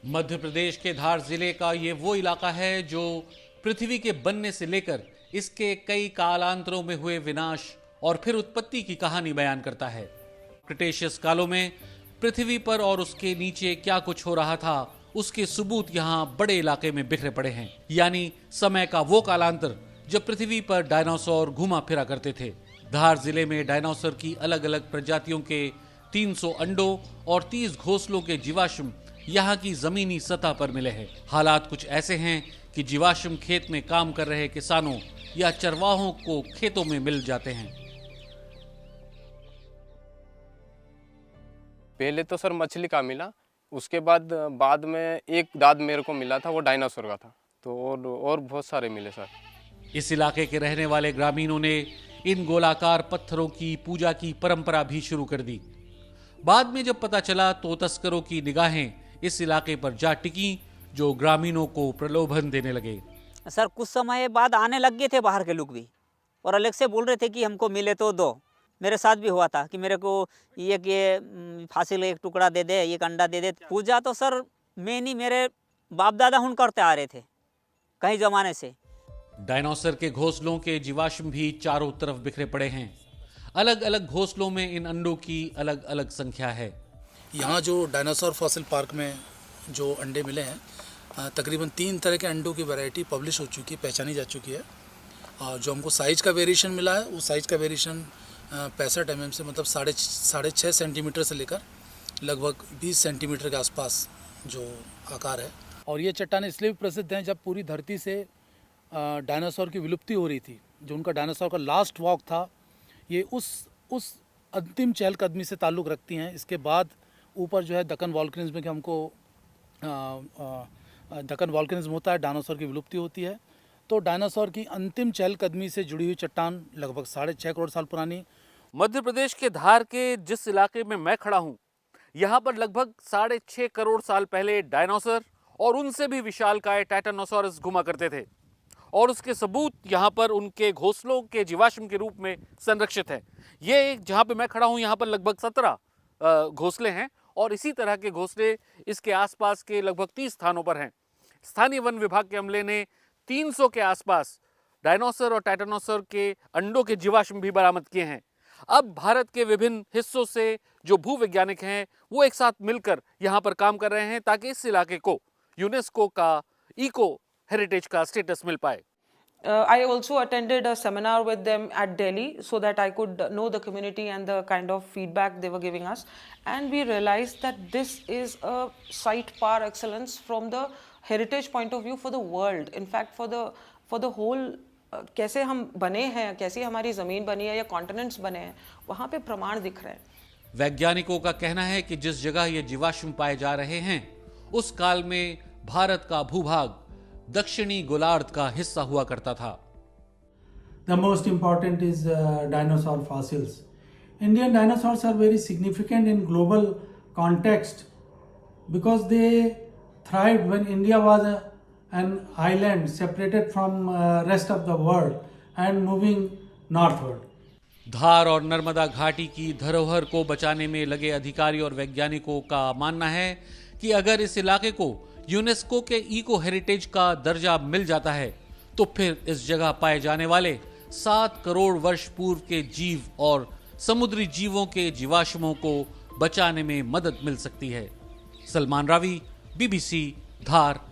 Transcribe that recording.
मध्य प्रदेश के धार जिले का ये वो इलाका है जो पृथ्वी के बनने से लेकर इसके कई कालांतरों में हुए विनाश और फिर उत्पत्ति की कहानी बयान करता है। क्रिटेशियस कालों में पृथ्वी पर और उसके नीचे क्या कुछ हो रहा था, उसके सबूत यहाँ बड़े इलाके में बिखरे पड़े हैं। यानी समय का वो कालांतर जब पृथ्वी पर डायनासोर घुमा फिरा करते थे। धार जिले में डायनासोर की अलग अलग प्रजातियों के 300 अंडों और 30 घोंसलों के जीवाश्म यहाँ की जमीनी सतह पर मिले हैं। हालात कुछ ऐसे हैं कि जीवाश्म खेत में काम कर रहे किसानों या चरवाहों को खेतों में मिल जाते हैं। पहले तो सर मछली का मिला, उसके बाद में एक दांत मेरे को मिला था, वो डायनासोर का था। तो और बहुत सारे मिले सर। इस इलाके के रहने वाले ग्रामीणों ने इन गोलाकार पत्थरों की पूजा की परंपरा भी शुरू कर दी। बाद में जब पता चला तो तस्करों की निगाहें इस इलाके पर जा टिकी, जो ग्रामीणों को प्रलोभन देने लगे। सर कुछ समय बाद आने लग गए थे बाहर के लोग भी, और अलग से बोल रहे थे कि हमको मिले तो दो। मेरे साथ भी हुआ था कि मेरे को ये फांसी का एक टुकड़ा दे दे, एक अंडा दे दे। पूजा तो सर मैं नहीं, मेरे बाप दादा हुन करते आ रहे थे कई जमाने से। डायनासोर के घोंसलों के जीवाश्म भी चारों तरफ बिखरे पड़े हैं। अलग अलग घोंसलों में इन अंडों की अलग अलग संख्या है। यहाँ जो डायनासोर फॉसिल पार्क में जो अंडे मिले हैं, तकरीबन 3 तरह के अंडों की वैरायटी पब्लिश हो चुकी है, पहचानी जा चुकी है। और जो हमको साइज का वेरिएशन मिला है, वो साइज का वेरिएशन 65 mm से, मतलब 6.5 सेंटीमीटर से लेकर लगभग 20 सेंटीमीटर के आसपास जो आकार है। और ये चट्टानें इसलिए भी प्रसिद्ध हैं, जब पूरी धरती से डायनासोर की विलुप्ति हो रही थी, जो उनका डायनासोर का लास्ट वॉक था, ये उस अंतिम चहलकदमी से ताल्लुक़ रखती हैं। इसके बाद ऊपर जो है दक्कन वॉल्केनिज्म में, कि हमको दक्कन वॉल्केनिज्म होता है, डायनासोर की विलुप्ति होती है। तो डायनासोर की अंतिम चहलकदमी से जुड़ी हुई चट्टान लगभग 6.5 करोड़ साल पुरानी। मध्य प्रदेश के धार के जिस इलाके में मैं खड़ा हूँ, यहाँ पर लगभग 6.5 करोड़ साल पहले डायनासोर और उनसे भी विशालकाय टाइटानोसॉरस घुमा करते थे, और उसके सबूत यहाँ पर उनके घोंसलों के जीवाश्म के रूप में संरक्षित है। ये जहाँ पे मैं खड़ा हूँ, यहाँ पर लगभग 17 घोंसले हैं, और इसी तरह के घोंसले इसके आसपास के लगभग 30 स्थानों पर हैं। स्थानीय वन विभाग के अमले ने 300 के आसपास डायनासोर और टाइटानोसोर के अंडों के जीवाश्म भी बरामद किए हैं। अब भारत के विभिन्न हिस्सों से जो भूवैज्ञानिक हैं, वो एक साथ मिलकर यहाँ पर काम कर रहे हैं ताकि इस इलाके को यूनेस्को का इको हेरिटेज का स्टेटस मिल पाए। I also attended a seminar with them at Delhi so that I could know the community and the kind of feedback they were giving us, and we realized that this is a site par excellence from the heritage point of view for the world. In fact, for the whole कैसे हम बने हैं, कैसी हमारी ज़मीन बनी है या कॉन्टिनेंट्स बने हैं, वहाँ पे प्रमाण दिख रहे हैं। वैज्ञानिकों का कहना है कि जिस जगह ये जीवाश्म पाए जा रहे हैं, उस काल में भारत का भूभाग दक्षिणी गोलार्ध का हिस्सा हुआ करता था। The most important is dinosaur fossils. Indian dinosaurs are very significant in global context because they thrived when India was an island separated from rest of the world and moving northward. धार और नर्मदा घाटी की धरोहर को बचाने में लगे अधिकारी और वैज्ञानिकों का मानना है कि अगर इस इलाके को यूनेस्को के इको हेरिटेज का दर्जा मिल जाता है, तो फिर इस जगह पाए जाने वाले 7 करोड़ वर्ष पूर्व के जीव और समुद्री जीवों के जीवाश्मों को बचाने में मदद मिल सकती है। सलमान रावी, BBC, धार।